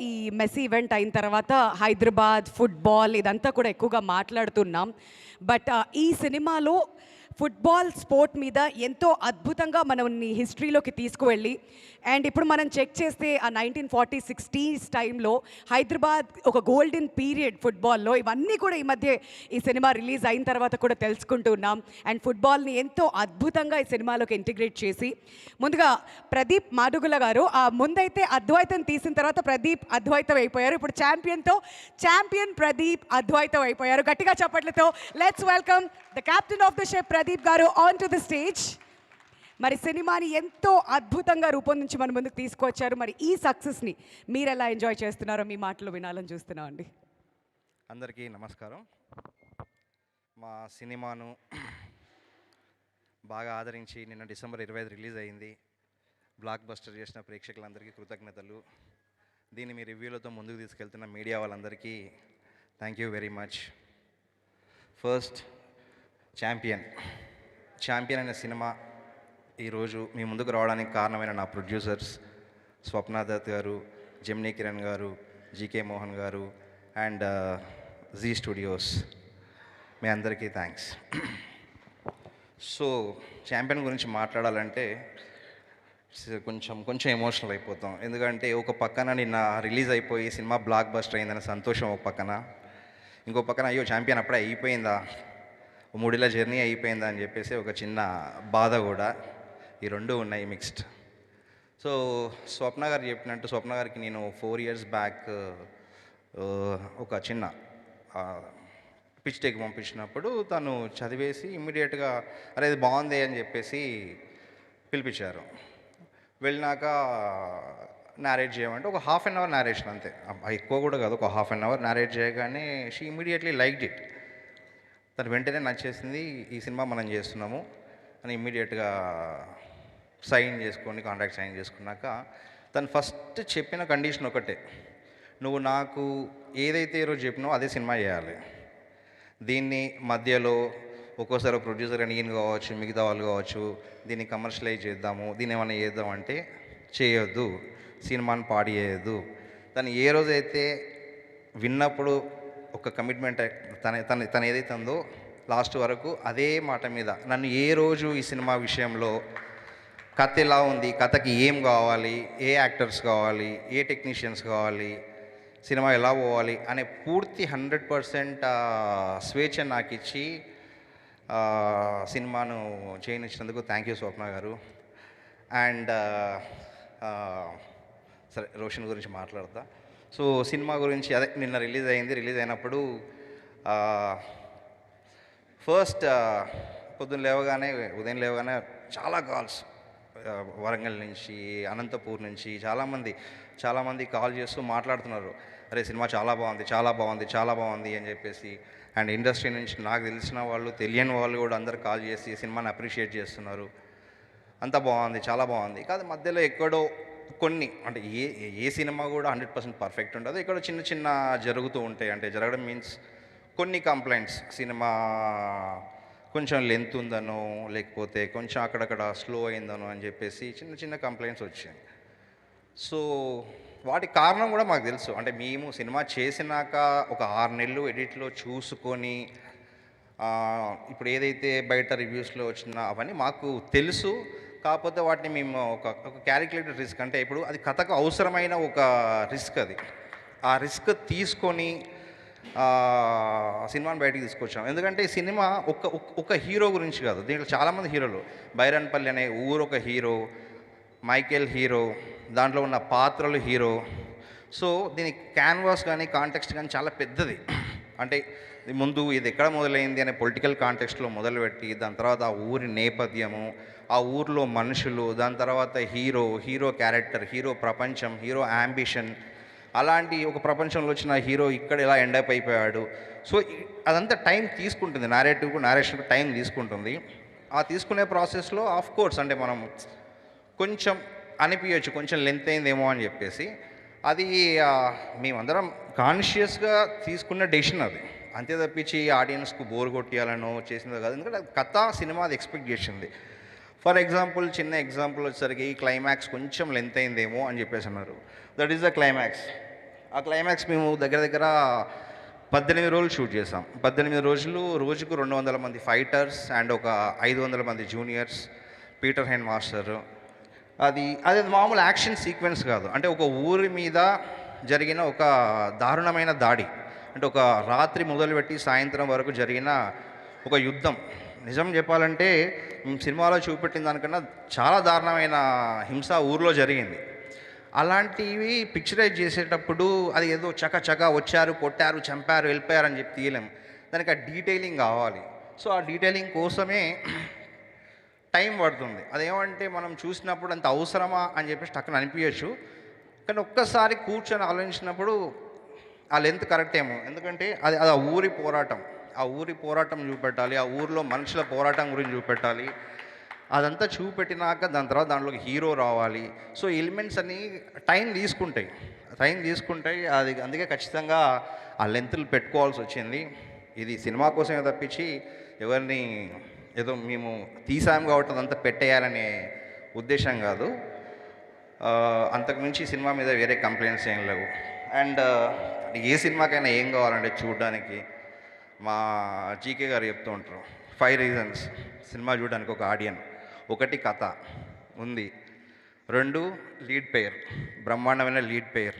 ఈ messy event అయిన తర్వాత హైదరాబాద్ ఫుట్బాల్ ఇదంతా కూడా ఎక్కువగా మాట్లాడుతున్నాం. బట్ ఈ సినిమాలో ఫుట్బాల్ స్పోర్ట్ మీద ఎంతో అద్భుతంగా మనల్ని హిస్టరీలోకి తీసుకువెళ్ళి అండ్ ఇప్పుడు మనం చెక్ చేస్తే ఆ 1940-60s టైంలో హైదరాబాద్ ఒక గోల్డెన్ పీరియడ్ ఫుట్బాల్లో, ఇవన్నీ కూడా ఈ మధ్య ఈ సినిమా రిలీజ్ అయిన తర్వాత కూడా తెలుసుకుంటున్నాం. అండ్ ఫుట్బాల్ని ఎంతో అద్భుతంగా ఈ సినిమాలోకి ఇంటిగ్రేట్ చేసి, ముందుగా ప్రదీప్ మాడుగుల గారు ముందైతే అద్వైతం తీసిన తర్వాత ప్రదీప్ అద్వైతం అయిపోయారు. ఇప్పుడు ఛాంపియన్ ప్రదీప్ అద్వైతం అయిపోయారు. గట్టిగా చప్పట్లతో let's welcome the captain of the ship Pradeep గారు ఆన్ టు ద స్టేజ్. మరి సినిమాని ఎంతో అద్భుతంగా రూపొందించి మన ముందుకు తీసుకొచ్చారు. మరి ఈ సక్సెస్ని మీరు ఎలా ఎంజాయ్ చేస్తున్నారో మీ మాటలు వినాలని చూస్తున్నాం అండి. అందరికీ నమస్కారం. మా సినిమాను బాగా ఆదరించి నిన్న డిసెంబర్ 25 రిలీజ్ అయింది. బ్లాక్ బస్టర్ చేసిన ప్రేక్షకులందరికీ కృతజ్ఞతలు. దీన్ని మీ రివ్యూలతో ముందుకు తీసుకెళ్తున్న మీడియా వాళ్ళందరికీ thank you very much. First champion అనే సినిమా ఈరోజు మీ ముందుకు రావడానికి కారణమైన నా ప్రొడ్యూసర్స్ స్వప్న దత్ గారు, జెమినీ కిరణ్ గారు, జీకే మోహన్ గారు అండ్ జీ స్టూడియోస్, మీ అందరికీ థ్యాంక్స్. సో ఛాంపియన్ గురించి మాట్లాడాలంటే కొంచెం ఎమోషనల్ అయిపోతాం. ఎందుకంటే ఒక పక్కన నిన్న రిలీజ్ అయిపోయి సినిమా బ్లాక్ బస్టర్ అయిందనే సంతోషం ఒక పక్కన, ఇంకో పక్కన అయ్యో ఛాంపియన్ అప్పుడే అయిపోయిందా, 3 ఏళ్ల జర్నీ అయిపోయిందా అని చెప్పేసి ఒక చిన్న బాధ కూడా. ఈ రెండు ఉన్నాయి మిక్స్డ్. సో స్వప్న గారు చెప్పినట్టు, స్వప్న గారికి నేను 4 years బ్యాక్ ఒక చిన్న పిచ్ టెక్ పంపించినప్పుడు తను చదివేసి ఇమ్మీడియట్గా అరే ఇది బాగుంది అని చెప్పేసి పిలిపించారు. వెళ్ళినాక నారేట్ చేయమంటే ఒక 1/2 hour నారేషన్ అంతే, ఎక్కువ కూడా కాదు, ఒక 1/2 hour నారేట్ చేయగానే షీ ఇమ్మీడియట్లీ లైక్డ్ ఇట్. తను వెంటనే నచ్చేసింది, ఈ సినిమా మనం చేస్తున్నాము అని ఇమ్మీడియట్గా కాంట్రాక్ట్ సైన్ చేసుకున్నాక తను ఫస్ట్ చెప్పిన కండిషన్ ఒకటే, నువ్వు నాకు ఏదైతే ఈరోజు చెప్పినావో అదే సినిమా చేయాలి. దీన్ని మధ్యలో ఒక్కోసారి ప్రొడ్యూసర్ అని ఈయన కావచ్చు, మిగతా వాళ్ళు కావచ్చు, దీన్ని కమర్షియలైజ్ చేద్దాము, దీన్ని ఏమైనా చేద్దాం అంటే చేయొద్దు, సినిమాని పాడు చేయొద్దు. తను ఏ రోజైతే విన్నప్పుడు ఒక కమిట్మెంట్ తన ఏదైతే ఉందో లాస్ట్ వరకు అదే మాట మీద, నన్ను ఏ రోజు ఈ సినిమా విషయంలో కథ ఎలా ఉంది, కథకి ఏం కావాలి, ఏ యాక్టర్స్ కావాలి, ఏ టెక్నీషియన్స్ కావాలి, సినిమా ఎలా పోవాలి అనే పూర్తి 100% స్వేచ్ఛ నాకు ఇచ్చి సినిమాను చేయనిచ్చినందుకు థ్యాంక్ యూ స్వప్న గారు. అండ్ సరే రోషన్ గురించి మాట్లాడతా. సో సినిమా గురించి అదే నిన్న రిలీజ్ అయింది. రిలీజ్ అయినప్పుడు ఫస్ట్ ఉదయం లేవగానే చాలా కాల్స్, వరంగల్ నుంచి, అనంతపూర్ నుంచి చాలామంది కాల్ చేస్తూ మాట్లాడుతున్నారు, అరే సినిమా చాలా బాగుంది అని చెప్పేసి. అండ్ ఇండస్ట్రీ నుంచి నాకు తెలిసిన వాళ్ళు, తెలియని వాళ్ళు కూడా అందరు కాల్ చేసి సినిమాని అప్రిషియేట్ చేస్తున్నారు. అంతా బాగుంది, చాలా బాగుంది. కాదు మధ్యలో ఎక్కడో కొన్ని, అంటే ఏ సినిమా కూడా 100% పర్ఫెక్ట్ ఉండదు, ఇక్కడ చిన్న జరుగుతూ ఉంటాయి. అంటే జరగడం మీన్స్ కొన్ని కంప్లైంట్స్, సినిమా కొంచెం లెంత్ ఉందనో లేకపోతే కొంచెం అక్కడక్కడ స్లో అయిందనో అని చెప్పేసి చిన్న కంప్లైంట్స్ వచ్చాయి. సో వాటి కారణం కూడా మాకు తెలుసు. అంటే మేము సినిమా చేసినాక ఒక 6 నెలలు ఎడిట్లో చూసుకొని ఇప్పుడు ఏదైతే బయట రివ్యూస్లో వచ్చినా అవన్నీ మాకు తెలుసు. కాకపోతే వాటిని మేము ఒక క్యాలిక్యులేటెడ్ రిస్క్, అంటే ఇప్పుడు అది కథకు అవసరమైన ఒక రిస్క్, ఆ రిస్క్ తీసుకొని సినిమాని బయటికి తీసుకొచ్చాం. ఎందుకంటే ఈ సినిమా ఒక హీరో గురించి కాదు, దీంట్లో చాలామంది హీరోలు, బైరన్పల్లి అనే ఊరు ఒక హీరో, మైకేల్ హీరో, దాంట్లో ఉన్న పాత్రలు హీరో. సో దీని క్యాన్వాస్ కానీ కాంటెక్స్ట్ కానీ చాలా పెద్దది. అంటే ముందు ఇది ఎక్కడ మొదలైంది అనే పొలిటికల్ కాంటెక్స్ట్లో మొదలుపెట్టి, దాని తర్వాత ఆ ఊరి నేపథ్యము, ఆ ఊరిలో మనుషులు, దాని తర్వాత హీరో క్యారెక్టర్, హీరో ప్రపంచం, హీరో యాంబిషన్, అలాంటి ఒక ప్రపంచంలో వచ్చిన హీరో ఇక్కడ ఎలా ఎండప్ అయిపోయాడు. సో అదంతా టైం తీసుకుంటుంది, నేరేషన్కు టైం తీసుకుంటుంది. ఆ తీసుకునే ప్రాసెస్లో ఆఫ్ కోర్స్ అంటే మనం కొంచెం అనిపించవచ్చు కొంచెం లెంత్ అయిందేమో అని చెప్పేసి, అది మేమందరం కాన్షియస్గా తీసుకున్న డెసిషన్ అది, అంతే తప్పించి ఆడియన్స్కు బోర్ కొట్టియాలనో చేసినది కాదు. ఎందుకంటే కథ సినిమా అది ఎక్స్పెక్ట్ చేసింది. ఫర్ ఎగ్జాంపుల్, చిన్న ఎగ్జాంపుల్ వచ్చేసరికి క్లైమాక్స్ కొంచెం లెంత్ అయిందేమో అని చెప్పేసి అన్నారు. That is the climax. ఆ క్లైమాక్స్ మేము దగ్గర దగ్గర 18 రోజులు షూట్ చేసాం. 18 రోజులు, రోజుకు 200 మంది ఫైటర్స్ అండ్ ఒక 500 మంది జూనియర్స్, పీటర్ హెన్ మాస్టర్. అది మామూలు యాక్షన్ సీక్వెన్స్ కాదు. అంటే ఒక ఊరి మీద జరిగిన ఒక దారుణమైన దాడి. అంటే ఒక రాత్రి మొదలుపెట్టి సాయంత్రం వరకు జరిగిన ఒక యుద్ధం. నిజం చెప్పాలంటే సినిమాలో చూపెట్టిన దానికన్నా చాలా దారుణమైన హింస ఊర్లో జరిగింది. అలాంటివి పిక్చరైజ్ చేసేటప్పుడు అది ఏదో చకచకా వచ్చారు, కొట్టారు, చంపారు, వెళ్ళిపోయారు అని చెప్పి తీయలేం. దానికి ఆ డీటెయిలింగ్ కావాలి. సో ఆ డీటెయిలింగ్ కోసమే టైం పడుతుంది. అదేమంటే మనం చూసినప్పుడు అంత అవసరమా అని చెప్పేసి టక్కున అనిపించచ్చు. కానీ ఒక్కసారి కూర్చొని ఆలోచించినప్పుడు ఆ లెంత్ కరెక్ట్ ఏమో. ఎందుకంటే అది అది ఆ ఊరి పోరాటం. ఆ ఊరి పోరాటం చూపెట్టాలి, ఆ ఊరిలో మనుషుల పోరాటం గురించి చూపెట్టాలి. అదంతా చూపెట్టినాక దాని తర్వాత దాంట్లోకి హీరో రావాలి. సో ఎలిమెంట్స్ అన్నీ టైం తీసుకుంటాయి. అది అందుకే ఖచ్చితంగా ఆ లెంత్లు పెట్టుకోవాల్సి వచ్చింది. ఇది సినిమా కోసమే తప్పించి ఎవరిని ఏదో మేము తీసాం కాబట్టి అదంతా పెట్టేయాలనే ఉద్దేశం కాదు. అంతకుమించి సినిమా మీద వేరే కంప్లైంట్స్ ఏం లేవు. అండ్ ఏ సినిమాకైనా ఏం కావాలంటే చూడడానికి మా జీకే గారు చెప్తూ ఉంటారు, 5 రీజన్స్ సినిమా చూడడానికి ఒక ఆడియన్. 1 కథ ఉంది, 2 లీడ్ పెయిర్, బ్రహ్మాండమైన లీడ్ పెయిర్,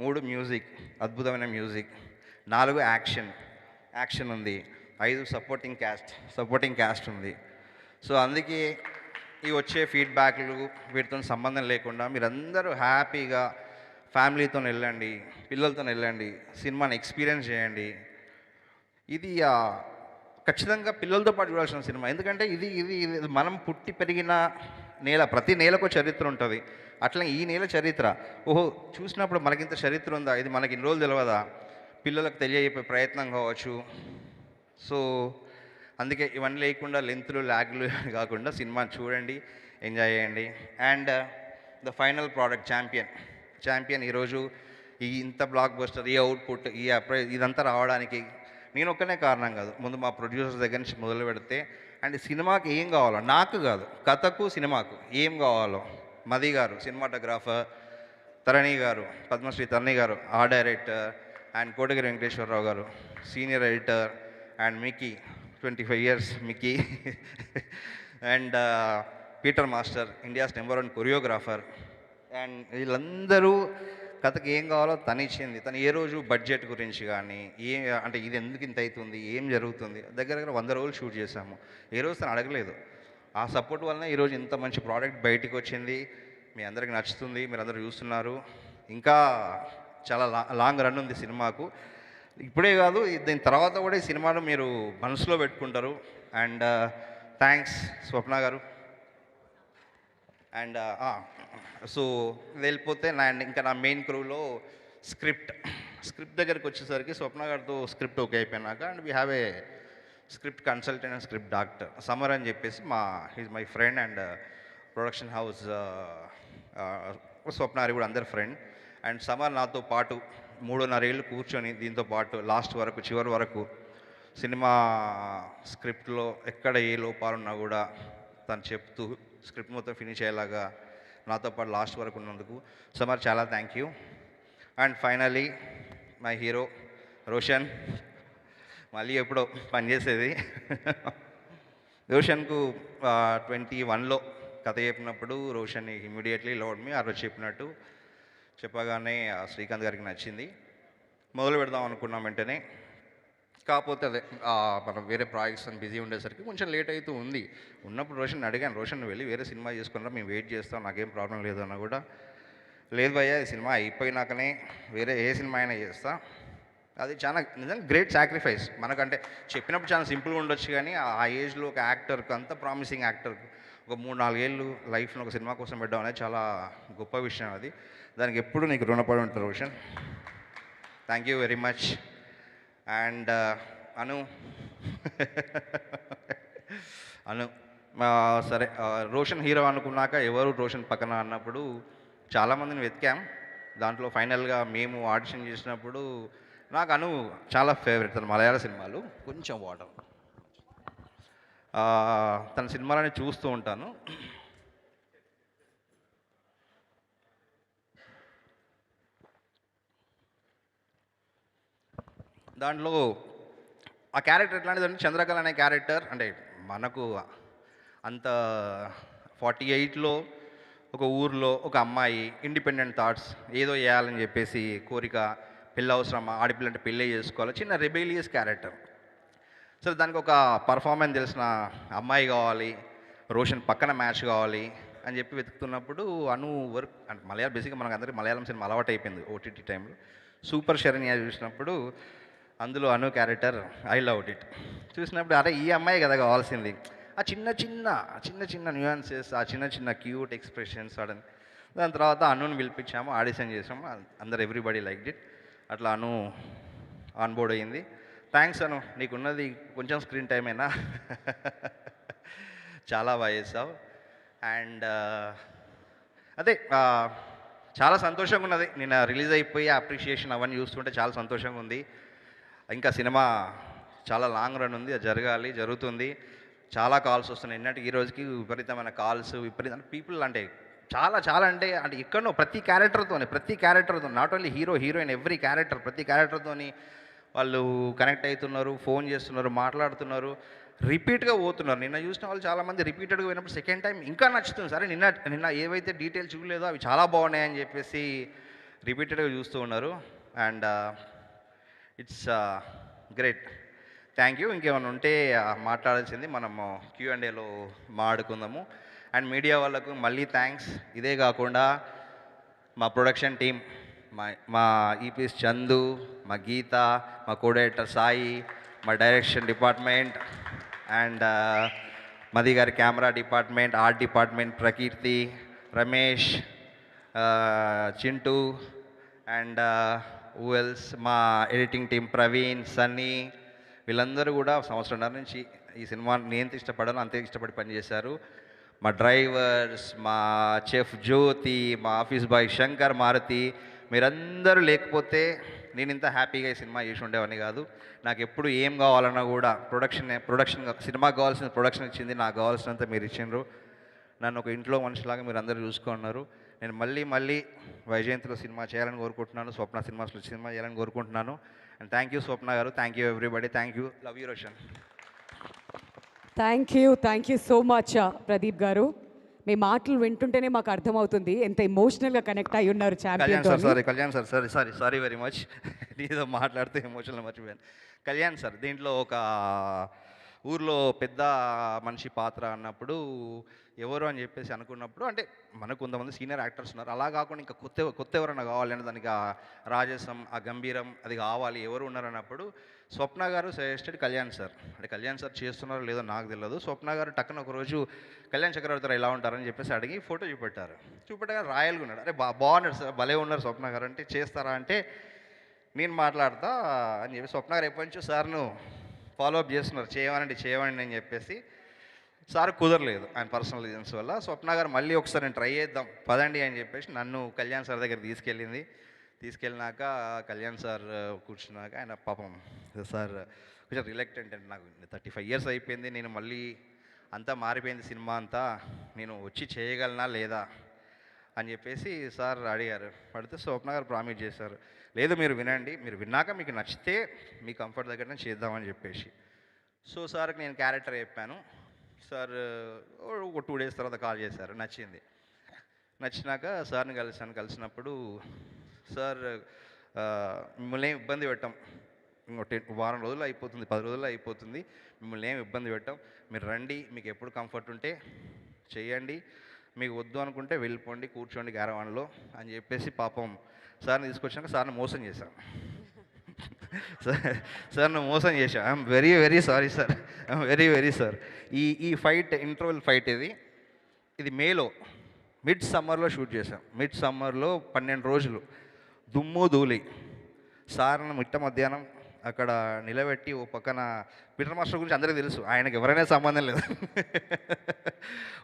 3 మ్యూజిక్, అద్భుతమైన మ్యూజిక్, 4 యాక్షన్ ఉంది, 5 సపోర్టింగ్ క్యాస్ట్ ఉంది. సో అందుకే ఈ వచ్చే ఫీడ్బ్యాక్లు వీటితో సంబంధం లేకుండా మీరందరూ హ్యాపీగా ఫ్యామిలీతో వెళ్ళండి, పిల్లలతో వెళ్ళండి, సినిమాని ఎక్స్పీరియన్స్ చేయండి. ఇది ఖచ్చితంగా పిల్లలతో పాటు చూడాల్సిన సినిమా. ఎందుకంటే ఇది మనం పుట్టి పెరిగిన నేల. ప్రతి నేలకు చరిత్ర ఉంటుంది. అట్లా ఈ నేల చరిత్ర ఓహో చూసినప్పుడు మనకింత చరిత్ర ఉందా, ఇది మనకి ఇన్ని రోజులు తెలియదా, పిల్లలకు తెలియజెప్పే ప్రయత్నం కావచ్చు. సో అందుకే ఇవన్నీ లేకుండా లెంత్లు ల్యాగ్లు కాకుండా సినిమా చూడండి, ఎంజాయ్ చేయండి. And the final product champion ఈరోజు ఇంత బ్లాక్ బస్టర్, ఈ అవుట్పుట్, ఇదంతా రావడానికి నేను ఒక్కనే కారణం కాదు. ముందు మా ప్రొడ్యూసర్స్ దగ్గర నుంచి మొదలు పెడితే అండ్ సినిమాకి ఏం కావాలో, నాకు కాదు కథకు సినిమాకు ఏం కావాలో మది గారు సినిమాటోగ్రాఫర్, తరణి గారు, పద్మశ్రీ తరణి గారు art director, and Kotagiri Venkateswara Rao గారు senior editor, and Mickey 25 years Mickey and Peter master India's number 1 choreographer. And వీళ్ళందరూ కథకి ఏం కావాలో తను ఇచ్చింది. తను ఏ రోజు బడ్జెట్ గురించి కానీ అంటే ఇది ఎందుకు ఇంత అవుతుంది, ఏం జరుగుతుంది, దగ్గర 100 రోజులు షూట్ చేశాము, ఏ రోజు తను అడగలేదు. ఆ సపోర్ట్ వలన ఈరోజు ఇంత మంచి ప్రోడక్ట్ బయటికి వచ్చింది. మీ అందరికి నచ్చుతుంది, మీరు అందరూ చూస్తున్నారు. ఇంకా చాలా లాంగ్ రన్ ఉంది సినిమాకు. ఇప్పుడే కాదు, దీని తర్వాత కూడా ఈ సినిమాను మీరు మనసులో పెట్టుకుంటారు. అండ్ థ్యాంక్స్ స్వప్న గారు. అండ్ సో వెళ్ళిపోతే ఇంకా నా మెయిన్ క్రూలో స్క్రిప్ట్ దగ్గరికి వచ్చేసరికి స్వప్న గారితో స్క్రిప్ట్ ఓకే అయిపోయినాక and we have a script consultant and script doctor Samar అని చెప్పేసి he's my friend and production house స్వప్నారి కూడా అందరి ఫ్రెండ్. అండ్ సమర్ నాతో పాటు 3.5 ఏళ్ళు కూర్చొని దీంతో పాటు లాస్ట్ వరకు చివరి వరకు సినిమా స్క్రిప్ట్లో ఎక్కడ ఏ లోపాలున్నా కూడా తను చెప్తూ స్క్రిప్ట్ మొత్తం ఫినిష్ అయ్యేలాగా నాతో పాటు లాస్ట్ వరకు ఉన్నందుకు సమర్ చాలా thank you. And finally my hero Roshan, మళ్ళీ ఎప్పుడో పనిచేసేది. రోషన్కు 21లో కథ చెప్పినప్పుడు రోషన్ ఇమ్మీడియట్లీ లవ్డ్ మీ. ఆ రోజు చెప్పగానే శ్రీకాంత్ గారికి నచ్చింది. మొదలు పెడదాం అనుకున్నాం వెంటనే. కాకపోతే అదే మనం వేరే ప్రాజెక్ట్స్ అని బిజీ ఉండేసరికి కొంచెం లేట్ అవుతూ ఉంది. ఉన్నప్పుడు రోషన్ అడిగాను, రోషన్ వెళ్ళి వేరే సినిమా చేసుకున్నా, మేము వెయిట్ చేస్తాం, నాకేం ప్రాబ్లం లేదు అన్న కూడా, లేదు భయ్యా ఈ సినిమా అయిపోయినాకనే వేరే ఏ సినిమా అయినా చేస్తా. అది చాలా నిజంగా గ్రేట్ సాక్రిఫైస్. మనకంటే చెప్పినప్పుడు చాలా సింపుల్గా ఉండొచ్చు, కానీ ఆ ఏజ్లో ఒక యాక్టర్కి, అంత ప్రామిసింగ్ యాక్టర్కి ఒక 3-4 ఏళ్ళు లైఫ్లో ఒక సినిమా కోసం పెట్టడం అనేది చాలా గొప్ప విషయం. అది దానికి ఎప్పుడు నీకు రుణపడి ఉంటారు Roshan. Thank you very much. And Anu సరే, రోషన్ హీరో అనుకున్నాక ఎవరు రోషన్ పక్కన అన్నప్పుడు చాలామందిని వెతికాం. దాంట్లో ఫైనల్గా మేము ఆడిషన్ చేసినప్పుడు నాకు అను చాలా ఫేవరెట్. తన మలయాళ సినిమాలు కొంచెం వాటర్ తన సినిమాలని చూస్తూ ఉంటాను. దాంట్లో ఆ క్యారెక్టర్ ఎట్లాంటిదంటే చంద్రకళ అనే క్యారెక్టర్ అంటే మనకు అంత 48లో ఒక ఊర్లో ఒక అమ్మాయి ఇండిపెండెంట్ థాట్స్ ఏదో చేయాలని చెప్పేసి కోరిక, పెళ్ళి అవసరమా, ఆడపిల్లంటే పెళ్ళే చేసుకోవాలి, చిన్న రెబేలియస్ క్యారెక్టర్. సో దానికి ఒక పర్ఫార్మెన్స్ తెలిసిన అమ్మాయి కావాలి, రోషన్ పక్కన మ్యాచ్ కావాలి అని చెప్పి వెతుకుతున్నప్పుడు వర్క్ అంటే బేసిక్గా మనకు అందరికీ మలయాళం సినిమా అలవాటు అయిపోయింది ఓటీటీ టైంలో. సూపర్ శరణ్య చూసినప్పుడు అందులో క్యారెక్టర్ ఐ లవ్ ఇట్ చూసినప్పుడు అరే ఈ అమ్మాయి కదా కావాల్సింది. ఆ చిన్న చిన్న న్యూయాన్సెస్, ఆ చిన్న చిన్న క్యూట్ ఎక్స్ప్రెషన్స్ సడన్. దాని తర్వాత అనుని పిలిపించాము, ఆడిషన్ చేసాము, అందరు ఎవ్రీబడి లైక్ ఇట్. అట్లా ఆన్ బోర్డ్ అయ్యింది. థ్యాంక్స్ నీకున్నది కొంచెం స్క్రీన్ టైం అయినా చాలా బాగా చేసావు. అండ్ అదే చాలా సంతోషంగా ఉన్నది. నిన్న రిలీజ్ అయిపోయి అప్రిషియేషన్ అవన్నీ చూస్తుంటే చాలా సంతోషంగా ఉంది. ఇంకా సినిమా చాలా లాంగ్ రన్ ఉంది, అది జరుగుతుంది. చాలా కాల్స్ వస్తున్నాయి. నిన్నటికి ఈ రోజుకి విపరీతమైన కాల్స్, విపరీతమైన పీపుల్ అంటే చాలా అంటే ఎక్కడో ప్రతి క్యారెక్టర్తో not only hero heroine every character ప్రతి క్యారెక్టర్తోని వాళ్ళు కనెక్ట్ అవుతున్నారు, ఫోన్ చేస్తున్నారు, మాట్లాడుతున్నారు, రిపీట్గా పోతున్నారు. నిన్న చూసిన వాళ్ళు చాలామంది రిపీటెడ్గా పోయినప్పుడు సెకండ్ టైం ఇంకా నచ్చుతుంది. సరే నిన్న ఏవైతే డీటెయిల్స్ చూడలేదో అవి చాలా బాగున్నాయని చెప్పేసి రిపీటెడ్గా చూస్తూ ఉన్నారు. And it's great. Thank you. ఇంకేమైనా ఉంటే మాట్లాడాల్సింది మనము Q&Aలో మాట్లాడుకుందాము. అండ్ మీడియా వాళ్ళకు మళ్ళీ థ్యాంక్స్. ఇదే కాకుండా మా ప్రొడక్షన్ టీం, మా ఈపీఎస్ చందు, మా గీత, మా కోడైరెక్టర్ సాయి, మా డైరెక్షన్ డిపార్ట్మెంట్ అండ్ మది గారి camera department, art department, Prakeerthi, Ramesh, Chintu and ఊఎల్స్, మా ఎడిటింగ్ టీం ప్రవీణ్, సన్నీ, వీళ్ళందరూ కూడా సంవత్సరంన్నర నుంచి ఈ సినిమాని నేను ఎంత ఇష్టపడానో అంతే ఇష్టపడి పనిచేశారు. మా డ్రైవర్స్, మా చెఫ్ జ్యోతి, మా ఆఫీస్ బాయ్ శంకర్, మారుతి, మీరందరూ లేకపోతే నేను ఇంత హ్యాపీగా ఈ సినిమా చేసి ఉండేవాడిని కాదు. నాకు ఎప్పుడు ఏం కావాలన్నా కూడా ప్రొడక్షన్ సినిమాకి కావాల్సిన ప్రొడక్షన్ ఇచ్చింది, నాకు కావాల్సినంత మీరు ఇచ్చిండ్రు. నన్ను ఒక ఇంట్లో మనిషిలాగా మీరు అందరూ చూసుకున్నారు. నేను మళ్ళీ వైజయంతిలో సినిమా చేయాలని కోరుకుంటున్నాను, స్వప్న సినిమాస్లో సినిమా చేయాలని కోరుకుంటున్నాను. అండ్ థ్యాంక్ యూ స్వప్న గారు, thank you everybody, thank you, love you Roshan. Thank you so much Pradeep గారు. మీ మాటలు వింటుంటేనే మాకు అర్థమవుతుంది ఎంత ఎమోషనల్గా కనెక్ట్ అయి ఉన్నారు Kalyan champion. Sir sorry very much. నీతో మాట్లాడుతూ ఎమోషనల్ మర్చిపోయాను. కళ్యాణ్ సార్ దీంట్లో ఒక ఊర్లో పెద్ద మనిషి పాత్ర అన్నప్పుడు ఎవరు అని చెప్పేసి అనుకున్నప్పుడు అంటే మనకు కొంతమంది సీనియర్ యాక్టర్స్ ఉన్నారు, అలా కాకుండా ఇంకా కొత్త ఎవరైనా కావాలంటే దానికి ఆ రాజసం, ఆ గంభీరం అది కావాలి, ఎవరు ఉన్నారన్నప్పుడు స్వప్న గారు సజెస్టెడ్ కళ్యాణ్ సార్. అంటే కళ్యాణ్ సార్ చేస్తున్నారో లేదో నాకు తెలియదు. స్వప్న గారు టక్కున ఒకరోజు కళ్యాణ్ చక్రవర్తి ఎలా ఉంటారని చెప్పేసి అడిగి ఫోటో చూపెట్టగా రాయల్గా ఉన్నాడు. అరే బాగున్నాడు సార్, భలే ఉన్నారు స్వప్న గారు అంటే, చేస్తారా అంటే నేను మాట్లాడతా అని చెప్పి స్వప్న గారు ఎప్పటి నుంచో సార్ను ఫాలోఅప్ చేస్తున్నారు, చేయమని అని చెప్పేసి. సార్ కుదరలేదు ఆయన పర్సనల్ రీజన్స్ వల్ల. స్వప్న గారు మళ్ళీ ఒకసారి నేను ట్రై చేద్దాం పదండి అని చెప్పేసి నన్ను కళ్యాణ్ సార్ దగ్గర తీసుకెళ్ళినాక కళ్యాణ్ సార్ కూర్చున్నాక ఆయన పాపం సార్ కొంచెం రిలక్టెంట్ అంటే నాకు 35 years అయిపోయింది, నేను మళ్ళీ అంతా మారిపోయింది సినిమా అంతా, నేను వచ్చి చేయగలనా లేదా అని చెప్పేసి సార్ అడిగారు. పడితే స్వప్న గారు ప్రామిస్ చేశారు, లేదు మీరు వినండి, మీరు విన్నాక మీకు నచ్చితే మీ కంఫర్ట్ దగ్గరనే చేద్దామని చెప్పేసి. సో సార్కి నేను క్యారెక్టర్ చెప్పాను. సార్ ఒక 2 days తర్వాత కాల్ చేశారు, నచ్చినాక సార్ని కలిసినప్పుడు సార్ మిమ్మల్ని ఏం ఇబ్బంది పెట్టాం, వారం రోజులు అయిపోతుంది, 10 రోజుల్లో అయిపోతుంది, మిమ్మల్ని ఏం ఇబ్బంది పెట్టాం, మీరు రండి, మీకు ఎప్పుడు కంఫర్ట్ ఉంటే చెయ్యండి, మీకు వద్దు అనుకుంటే వెళ్ళిపోండి, కూర్చోండి క్యారవాన్లో అని చెప్పేసి పాపం సార్ని తీసుకొచ్చాక సార్ని మోసం చేశాను. సార్ను మోసం చేశాను. I'm very sorry sir, very sir. ఈ ఫైట్ ఇంటర్వెల్ ఫైట్ ఇది మేలో మిడ్ సమ్మర్లో షూట్ చేశాం. మిడ్ సమ్మర్లో 12 రోజులు దుమ్ము ధూళి. సార్ను మిట్ట మధ్యాహ్నం అక్కడ నిలబెట్టి ఓ పక్కన పీటర్ మాస్టర్ గురించి అందరికీ తెలుసు, ఆయనకి ఎవరైనా సంబంధం లేదు.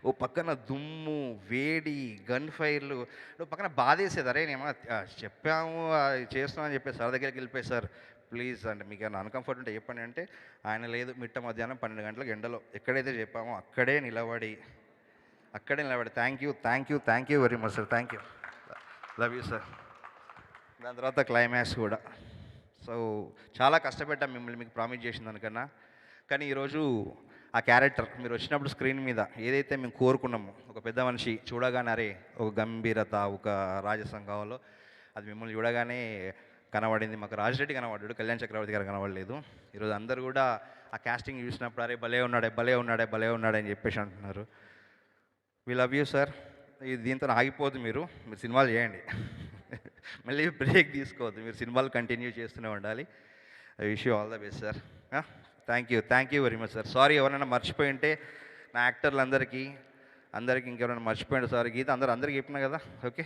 ఓ పక్కన దుమ్ము, వేడి, గన్ ఫైర్లు, ఓ పక్కన బాధేసేది. అరే నేను చెప్పాము చేస్తున్నామని చెప్పేసి సార్ దగ్గరికి వెళ్ళిపోయి సార్ ప్లీజ్ అంటే మీకు ఏమైనా అన్కంఫర్ట్ ఉంటే చెప్పండి అంటే ఆయన లేదు, మిట్ట మధ్యాహ్నం 12 గంటలకు ఎండలో ఎక్కడైతే చెప్పామో అక్కడే నిలబడి thank you very much sir, thank you, love you sir. దాని తర్వాత క్లైమాక్స్ కూడా సో చాలా కష్టపడ్డాం మిమ్మల్ని మీకు ప్రామిస్ చేసిన దానికన్నా. కానీ ఈరోజు ఆ క్యారెక్టర్ మీరు వచ్చినప్పుడు స్క్రీన్ మీద ఏదైతే మేము కోరుకున్నామో, ఒక పెద్ద మనిషి చూడగానే అరే ఒక గంభీరత, ఒక రాజసం కావాలో అది మిమ్మల్ని చూడగానే కనబడింది. మాకు రాజిరెడ్డి కనబడ్డాడు, కళ్యాణ్ చక్రవర్తి గారు కనబడలేదు. ఈరోజు అందరూ కూడా ఆ క్యాస్టింగ్ చూసినప్పుడు అరే భలే ఉన్నాడే భలే ఉన్నాడే భలే ఉన్నాడే అని చెప్పేసి అంటున్నారు. We love you sir. ఇది దీంతో ఆగిపోద్దు, మీరు సినిమాలు చేయండి. మళ్ళీ బ్రేక్ తీసుకోవద్దు, మీరు సినిమాలు కంటిన్యూ చేస్తూనే ఉండాలి. I wish you all the best sir. Thank you very much sir. Sorry ఎవరైనా మర్చిపోయి ఉంటే నా యాక్టర్లందరికీ ఇంకెవరైనా మర్చిపోయింది సారీ. గీత అందరికీ చెప్పినా కదా, ఓకే.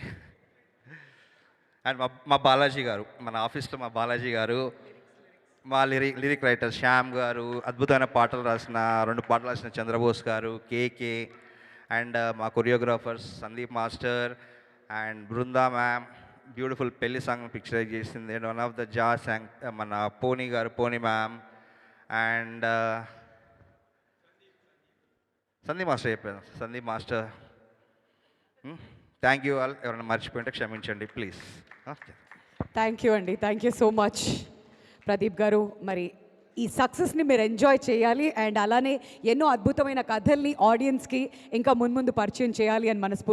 అండ్ మా బాలాజీ గారు, మన ఆఫీస్లో మా బాలాజీ గారు, మా లిరిక్ రైటర్ శ్యామ్ గారు, అద్భుతమైన పాటలు రాసిన 2 పాటలు రాసిన చంద్రబోస్ గారు, కేకే, అండ్ మా choreographers Sandeep master and Brinda ma'am, beautiful పెళ్లి సాంగ్ పిక్చరైజ్ చేసింది. And one of the song మన పోనీ గారు, పోనీ మ్యామ్, అండ్ సందీప్ మాస్టర్ చెప్పాను, Sandeep master. Thank you all. ఎవరైనా మర్చిపోయింటే క్షమించండి ప్లీజ్. ఓకే, థ్యాంక్ యూ అండి, thank you so much Pradeep గారు. మరి ఈ సక్సెస్ని మీరు ఎంజాయ్ చేయాలి అండ్ అలానే ఎన్నో అద్భుతమైన కథల్ని ఆడియన్స్కి ఇంకా మున్ముందు పరిచయం చేయాలి అని మనస్ఫూర్తి